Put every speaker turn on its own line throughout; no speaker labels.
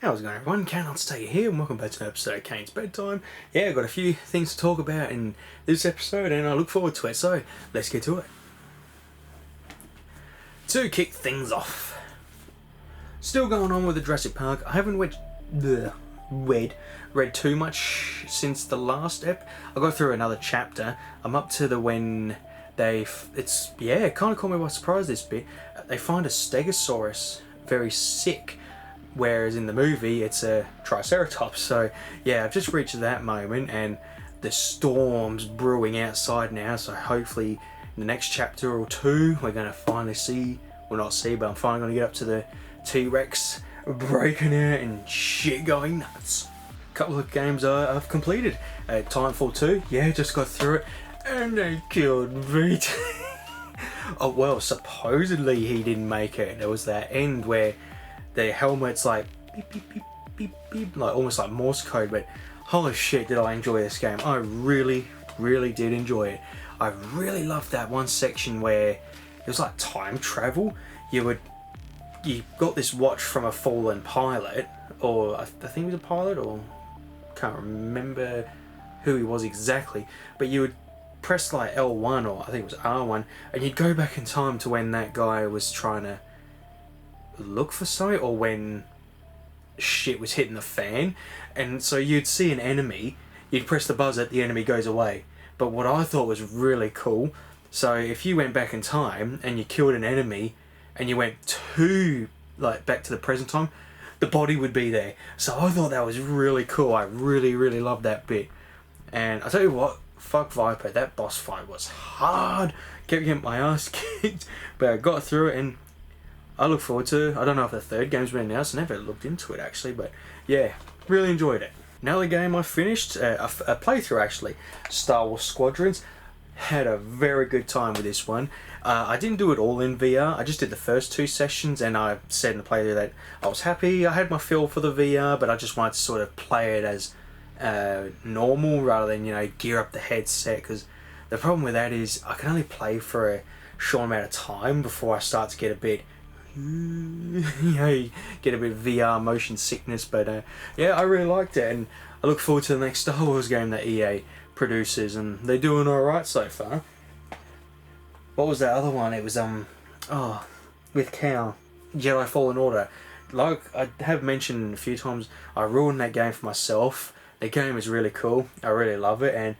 How's it going, everyone? KayneHunterTaker here, and welcome back to an episode of Kayne's Bedtime. Yeah, I've got a few things to talk about in this episode, and I look forward to it, so let's get to it. To kick things off, still going on with the Jurassic Park. I haven't read too much since the last ep. I got through another chapter. I'm up to the when it kind of caught me by surprise this bit. They find a Stegosaurus very sick, whereas in the movie it's a Triceratops. So yeah, I've just reached that moment and the storm's brewing outside now, so hopefully in the next chapter or two we're going to finally see, well not see, but I'm finally going to get up to the T-Rex breaking out and shit going nuts. A couple of games I've completed. Timefall 2, yeah, just got through it, and they killed VT. Oh well, supposedly he didn't make it. There was that end where the helmet's like beep beep beep beep beep, like almost like Morse code, but holy shit did I enjoy this game. I really did enjoy it. I really loved that one section where it was like time travel. You got this watch from a fallen pilot, or I think he was a pilot, or can't remember who he was exactly, but you would press like L1 or I think it was R1 and you'd go back in time to when that guy was trying to look for something, or when shit was hitting the fan, and so you'd see an enemy, you'd press the buzzer, the enemy goes away. But what I thought was really cool, so if you went back in time and you killed an enemy and you went to like back to the present time, the body would be there. So I thought that was really cool. I really loved that bit. And I tell you what, fuck Viper, that boss fight was hard, kept getting my ass kicked, but I got through it and I look forward to, I don't know if the third game's been announced, I never looked into it actually, but yeah, really enjoyed it. Another game I finished, a playthrough actually, Star Wars Squadrons. Had a very good time with this one. I didn't do it all in VR, I just did the first two sessions, and I said in the playthrough that I was happy, I had my feel for the VR, but I just wanted to sort of play it as normal rather than, you know, gear up the headset, because the problem with that is I can only play for a short amount of time before I start to get a bit get a bit of VR motion sickness. But yeah, I really liked it, and I look forward to the next Star Wars game that EA produces, and they're doing alright so far. What was that other one? It was with Kayne, Jedi Fallen Order. Like I have mentioned a few times, I ruined that game for myself. The game is really cool, I really love it, and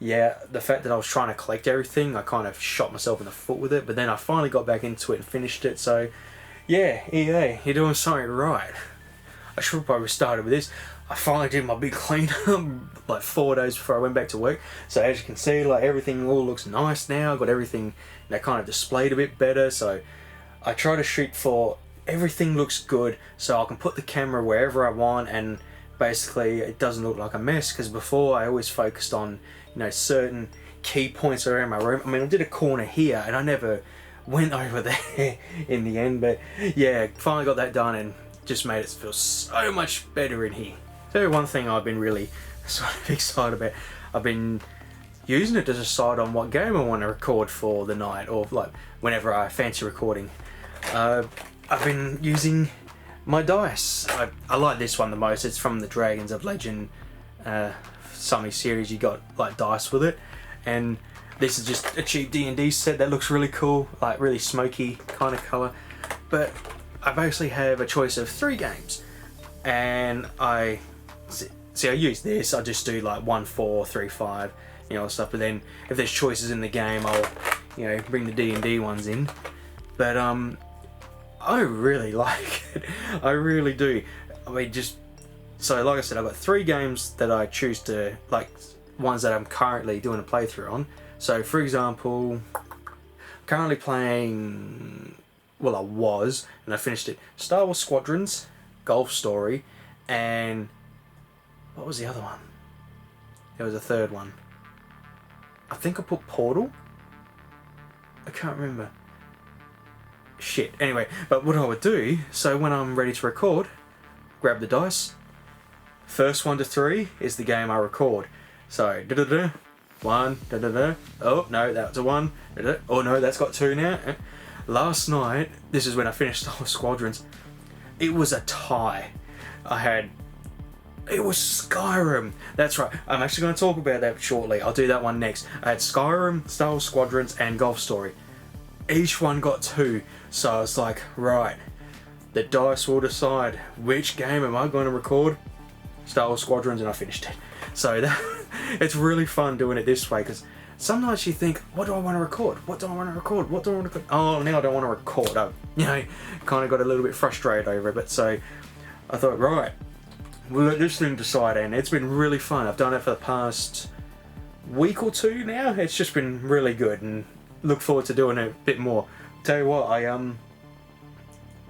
yeah, the fact that I was trying to collect everything, I kind of shot myself in the foot with it, but then I finally got back into it and finished it. So yeah, EA, you're doing something right. I should have probably started with this. I finally did my big cleanup like 4 days before I went back to work. So as you can see, like everything all looks nice now. I've got everything kind of displayed a bit better. So I try to shoot for everything looks good, so I can put the camera wherever I want, and basically it doesn't look like a mess. Because before I always focused on, you know, certain key points around my room. I mean, I did a corner here and I never went over there in the end, but yeah, finally got that done and just made it feel so much better in here. So one thing I've been really sort of excited about, I've been using it to decide on what game I want to record for the night, or like whenever I fancy recording. I've been using my dice. I like this one the most. It's from the Dragons of Legend something series. You got like dice with it, and this is just a cheap D&D set that looks really cool, like really smoky kind of colour. But I basically have a choice of 3 games, and I use this. I just do like 1, 4, 3, 5, you know, stuff. But then if there's choices in the game, I'll, you know, bring the D&D ones in. But I really like it. I really do. I mean, so like I said, I've got 3 games that I choose to, like, ones that I'm currently doing a playthrough on. So for example, currently playing, well I was, and I finished it, Star Wars Squadrons, Golf Story, and what was the other one? There was a third one. I think I put Portal? I can't remember. Shit, anyway, but what I would do, so when I'm ready to record, grab the dice, first 1 to 3 is the game I record. So, 1, oh no, that's a 1, oh no, that's got 2 now. Last night, this is when I finished Star Wars Squadrons, it was a tie. It was Skyrim. That's right. I'm actually going to talk about that shortly. I'll do that one next. I had Skyrim, Star Wars Squadrons, and Golf Story. Each one got 2. So I was like, right, the dice will decide which game am I going to record. Star Wars Squadrons, and I finished it. So it's really fun doing it this way, because sometimes you think, what do I want to record? What do I want to record? What do I want to record? Oh, now I don't want to record. I, kind of got a little bit frustrated over it. But so I thought, right, we'll let this thing decide, and it's been really fun. I've done it for the past week or 2 now. It's just been really good, and look forward to doing it a bit more. Tell you what,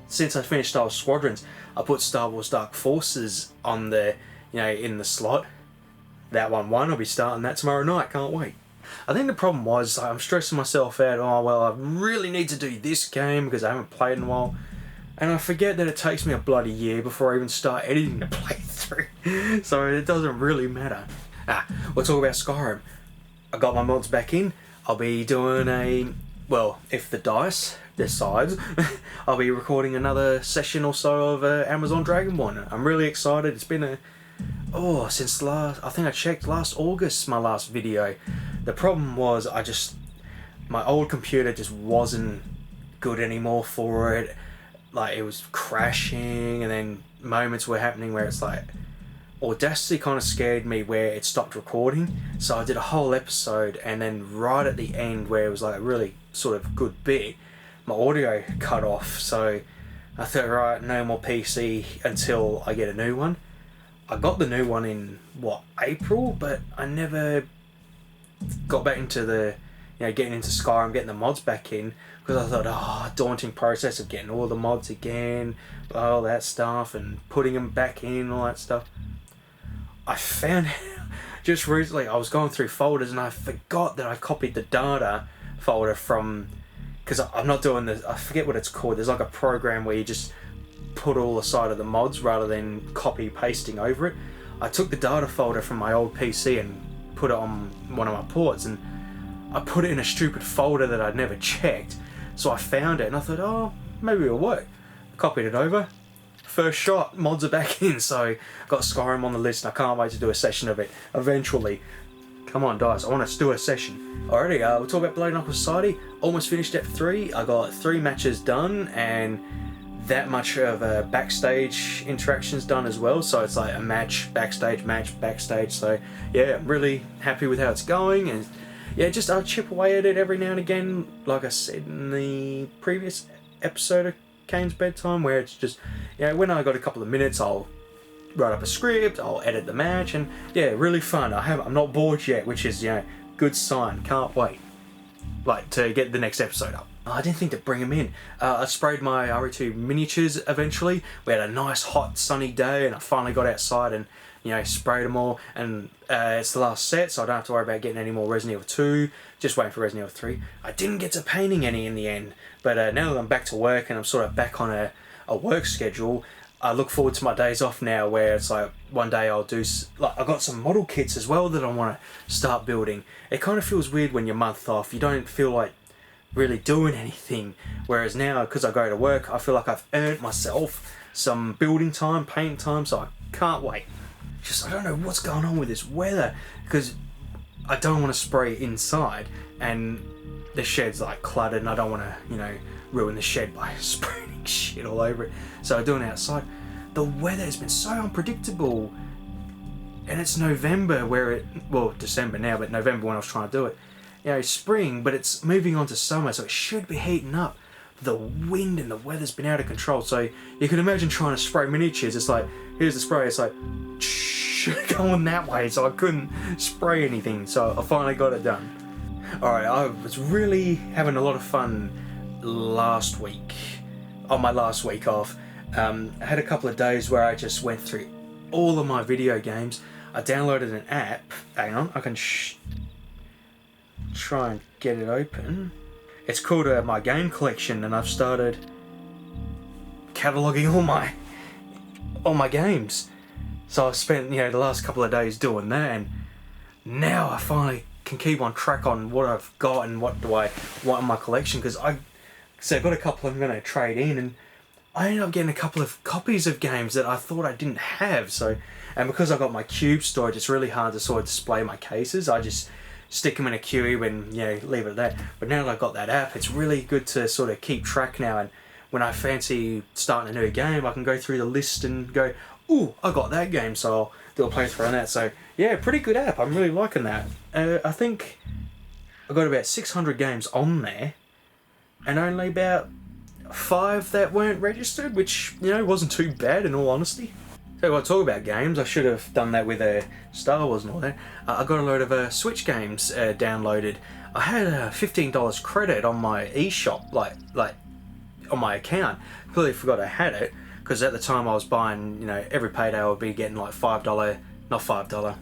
since I finished Star Wars Squadrons, I put Star Wars Dark Forces on the, in the slot. That one won. I'll be starting that tomorrow night. Can't wait. I think the problem was I'm stressing myself out. Oh well, I really need to do this game because I haven't played in a while, and I forget that it takes me a bloody year before I even start editing the playthrough. So it doesn't really matter. We'll talk about Skyrim. I got my mods back in. I'll be doing if the dice decides, I'll be recording another session or so of Amazon Dragonborn. I'm really excited. It's been since I think I checked last August, my last video. The problem was my old computer just wasn't good anymore for it. Like, it was crashing, and then moments were happening where it's like, Audacity kind of scared me where it stopped recording. So I did a whole episode, and then right at the end where it was like a really sort of good bit, my audio cut off. So I thought, right, no more PC until I get a new one. I got the new one in April, but I never got back into getting into Skyrim, getting the mods back in, because I thought, daunting process of getting all the mods again, all that stuff, and putting them back in, all that stuff. I found just recently, I was going through folders and I forgot that I copied the data folder from, because I'm not doing this, I forget what it's called. There's like a program where you just put all aside of the mods rather than copy pasting over it. I took the data folder from my old PC and put it on one of my ports, and I put it in a stupid folder that I'd never checked. So I found it and I thought, maybe it'll work. Copied it over. First shot, mods are back in, so got Skyrim on the list, and I can't wait to do a session of it eventually. Come on, guys, I want to do a session. Alrighty, we'll talk about Bloody Knuckle Society. Almost finished Step 3. I got 3 matches done, and that much of backstage interactions done as well. So it's like a match, backstage, so yeah, I'm really happy with how it's going. And yeah, just I'll chip away at it every now and again, like I said in the previous episode of Kayne's Bedtime, where it's just, when I got a couple of minutes, I'll write up a script, I'll edit the match, and yeah, really fun. I'm not bored yet, which is, good sign. Can't wait, to get the next episode up. I didn't think to bring them in. I sprayed my RE2 miniatures eventually. We had a nice hot sunny day, and I finally got outside and sprayed them all, and it's the last set, so I don't have to worry about getting any more Resident Evil 2, just waiting for Resident Evil 3. I didn't get to painting any in the end, but now that I'm back to work and I'm sort of back on a work schedule, I look forward to my days off now, where it's like one day I'll do, I got some model kits as well that I want to start building. It kind of feels weird when you're a month off, you don't feel like really doing anything, whereas now, because I go to work, I feel like I've earned myself some building time, painting time, so I can't wait. I don't know what's going on with this weather, because I don't want to spray inside, and the shed's like cluttered, and I don't want to, ruin the shed by spraying shit all over it. So I'm doing it outside. The weather has been so unpredictable, and it's November December now, but November when I was trying to do it. Spring, but it's moving on to summer, so it should be heating up. The wind and the weather's been out of control, so you can imagine trying to spray miniatures. It's like, here's the spray, it's like going that way, so I couldn't spray anything, so I finally got it done. Alright, I was really having a lot of fun last week, on my last week off. I had a couple of days where I just went through all of my video games. I downloaded an app. Hang on, I can try and get it open. It's called my game collection, and I've started cataloguing all my games. So I spent the last couple of days doing that, and now I finally can keep on track on what I've got and what do I want in my collection, because I've got a couple I'm going to trade in, and I ended up getting a couple of copies of games that I thought I didn't have. So, and because I got my cube storage, it's really hard to sort of display my cases. I just stick them in a cube and, you know, leave it at that. But now that I've got that app, it's really good to sort of keep track now. And when I fancy starting a new game, I can go through the list and go, ooh, I got that game, so I'll do a playthrough on that. So yeah, pretty good app. I'm really liking that. I think I got about 600 games on there, and only about 5 that weren't registered, which, you know, wasn't too bad in all honesty. So when I talk about games, I should have done that with Star Wars and all that. I got a load of Switch games downloaded. I had $15 credit on my eShop, like on my account. Completely forgot I had it, because at the time I was buying, you know, every payday I would be getting like $5, not $5,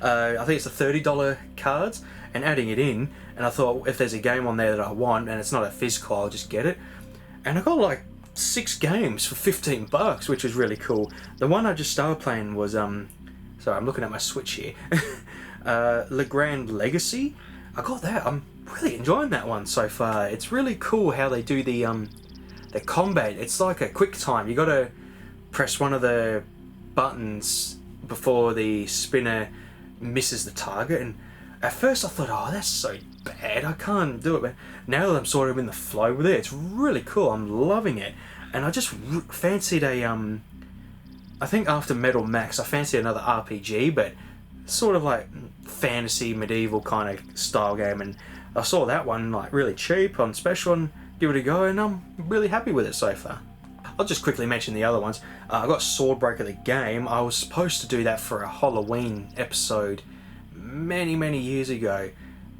I think it's the $30 cards, and adding it in, and I thought if there's a game on there that I want and it's not a physical, I'll just get it. And I got like 6 games for $15, which was really cool. The one I just started playing was sorry, I'm looking at my Switch here. Le Grand Legacy. I got that. I'm really enjoying that one so far. It's really cool how they do the combat. It's like a quick time. You gotta press one of the buttons before the spinner misses the target, and at first I thought, oh, that's so bad, I can't do it, but now that I'm sort of in the flow with it, it's really cool. I'm loving it. And I just fancied a I think after Metal Max I fancied another RPG, but sort of like fantasy medieval kind of style game, and I saw that one like really cheap on special and give it a go, and I'm really happy with it so far. I'll just quickly mention the other ones. I got Swordbreaker the game. I was supposed to do that for a Halloween episode many years ago,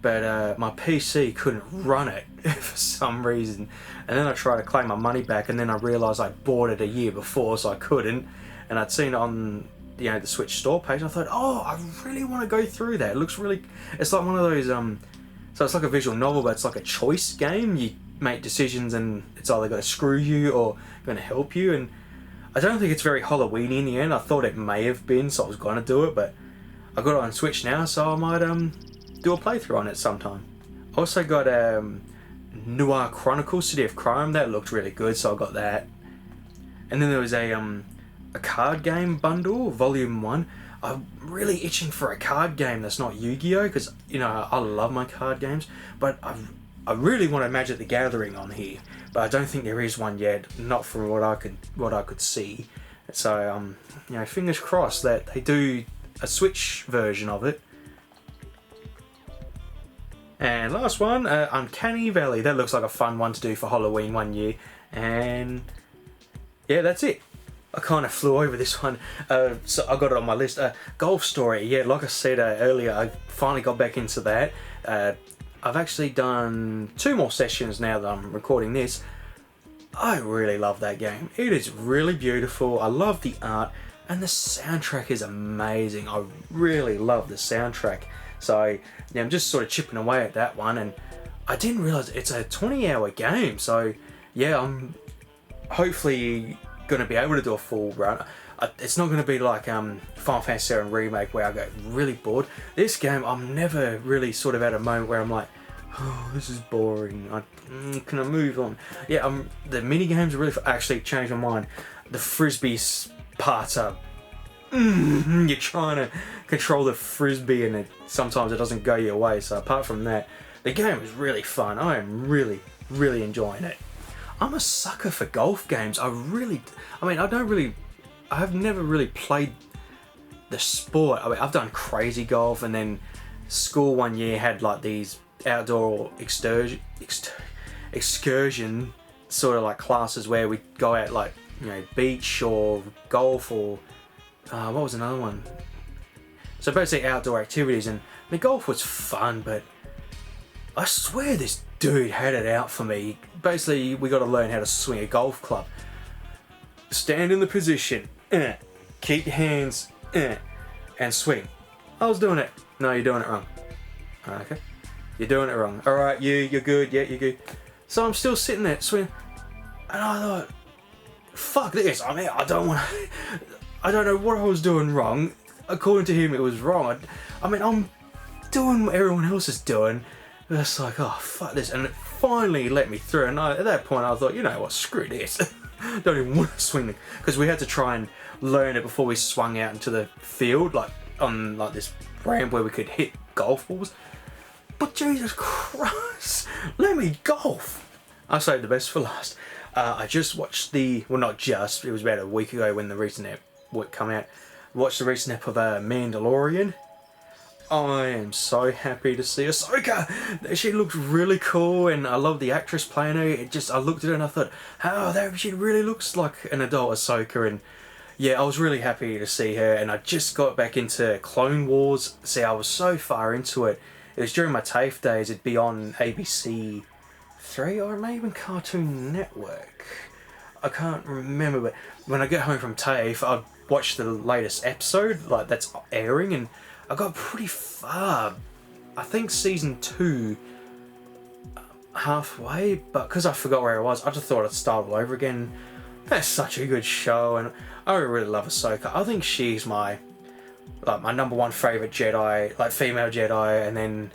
but my PC couldn't run it for some reason, and then I tried to claim my money back, and then I realised I bought it a year before, so I couldn't, and I'd seen it on, you know, the Switch store page, and I thought, oh, I really want to go through that. It looks really, it's like one of those so it's like a visual novel, but it's like a choice game. You make decisions and it's either going to screw you or going to help you, and I don't think it's very Halloweeny in the end. I thought it may have been, so I was going to do it, but I got it on Switch now, so I might do a playthrough on it sometime. I also got Noir Chronicles City of Crime. That looked really good, so I got that. And then there was a card game bundle, Volume 1. I'm really itching for a card game that's not Yu-Gi-Oh, because, you know, I love my card games, but I really want a Magic the Gathering on here, but I don't think there is one yet, not from what I could see. So you know, fingers crossed that they do a Switch version of it. And last one, Uncanny Valley. That looks like a fun one to do for Halloween one year, and yeah, that's it. I kind of flew over this one, so I got it on my list. Golf Story, yeah, like I said earlier, I finally got back into that. I've actually done 2 more sessions now that I'm recording this. I really love that game. It is really beautiful. I love the art, and the soundtrack is amazing. I really love the soundtrack. So yeah, I'm just sort of chipping away at that one, and I didn't realise it's a 20-hour game. So yeah, I'm hopefully going to be able to do a full run. It's not going to be like Final Fantasy VII Remake where I get really bored. This game, I'm never really sort of at a moment where I'm like, oh, this is boring. Can I move on? Yeah, the mini games are really. Actually, changed my mind. The frisbee parts are. You're trying to control the frisbee, and sometimes it doesn't go your way. So apart from that, the game is really fun. I am really enjoying it. I'm a sucker for golf games. I have never really played the sport. I mean, I've done crazy golf, and then school one year had like these outdoor excursion sort of like classes where we'd go out, like, you know, beach or golf or what was another one? So basically outdoor activities, and the golf was fun, but I swear this dude had it out for me. Basically, we got to learn how to swing a golf club. Stand in the position, keep your hands, and swing. I was doing it. No, you're doing it wrong. Okay, you're doing it wrong. All right, you're good. Yeah, you're good. So I'm still sitting there swinging, and I thought, fuck this. I mean, I don't know what I was doing wrong. According to him, it was wrong. I mean, I'm doing what everyone else is doing. It's like, oh, fuck this. And finally let me through. And at that point I thought, you know what, screw this. Don't even want to swing it, because we had to try and learn it before we swung out into the field, like on like this ramp where we could hit golf balls. But Jesus Christ, let me golf. I saved the best for last. I just watched well, not just, it was about a week ago when the recent ep would come out. Watched the recent ep of Mandalorian. I am so happy to see Ahsoka. She looks really cool, and I love the actress playing her. I looked at her and I thought, oh, she really looks like an adult Ahsoka. And yeah, I was really happy to see her. And I just got back into Clone Wars. See, I was so far into it. It was during my TAFE days. It'd be on ABC 3 or maybe even Cartoon Network. I can't remember, but when I get home from TAFE, I'd watch the latest episode, like that's airing, and I got pretty far. I think season 2, halfway, but because I forgot where I was, I just thought I'd start all over again. That's such a good show, and I really love Ahsoka. I think she's my number one favourite Jedi, like female Jedi, and then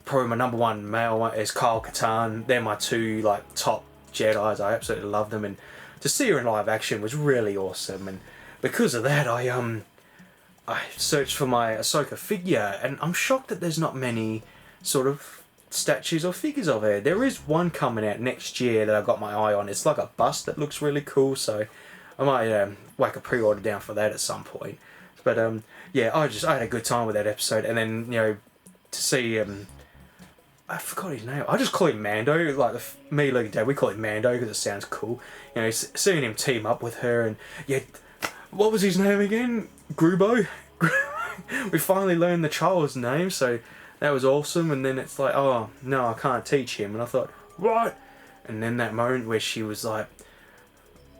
probably my number one male one is Kyle Katarn. They're my two like top Jedis. I absolutely love them, and to see her in live action was really awesome. And because of that, I searched for my Ahsoka figure, and I'm shocked that there's not many sort of statues or figures of her. There is one coming out next year that I've got my eye on. It's like a bust that looks really cool, so I might whack a pre-order down for that at some point. But yeah, I had a good time with that episode, and then to see I forgot his name. I just call him Mando. Like me, like Dad, we call him Mando because it sounds cool. Seeing him team up with her, and yeah, what was his name again? Grubo. We finally learned the child's name, so that was awesome. And then it's like, oh no, I can't teach him. And I thought, what? And then that moment where she was like,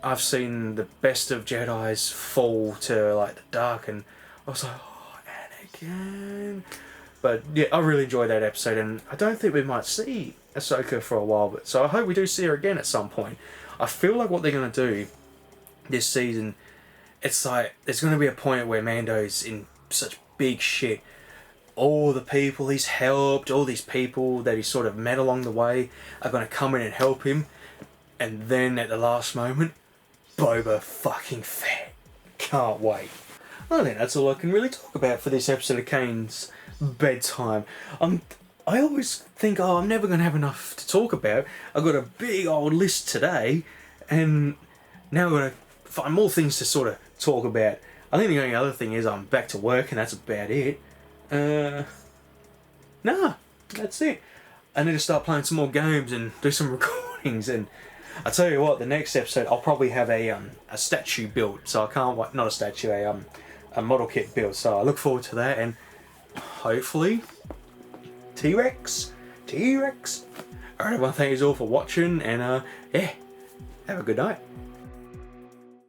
I've seen the best of Jedis fall to like the dark, and I was like, oh, Anakin. But yeah, I really enjoyed that episode, and I don't think we might see Ahsoka for a while, but so I hope we do see her again at some point. I feel like what they're going to do this season, it's like there's going to be a point where Mando's in such big shit. All the people he's helped, all these people that he's sort of met along the way are going to come in and help him, and then at the last moment, Boba fucking Fett. Can't wait. I think that's all I can really talk about for this episode of Kayne's Bedtime. I always think, oh, I'm never going to have enough to talk about. I've got a big old list today, and now I've got to find more things to sort of talk about. I think the only other thing is I'm back to work, and that's about it. Nah, that's it. I need to start playing some more games and do some recordings, and I tell you what, the next episode I'll probably have a statue built, so I can't wait. Not a statue, a model kit built. So I look forward to that, and hopefully T-Rex. Alright everyone, thank you all for watching, and yeah, have a good night.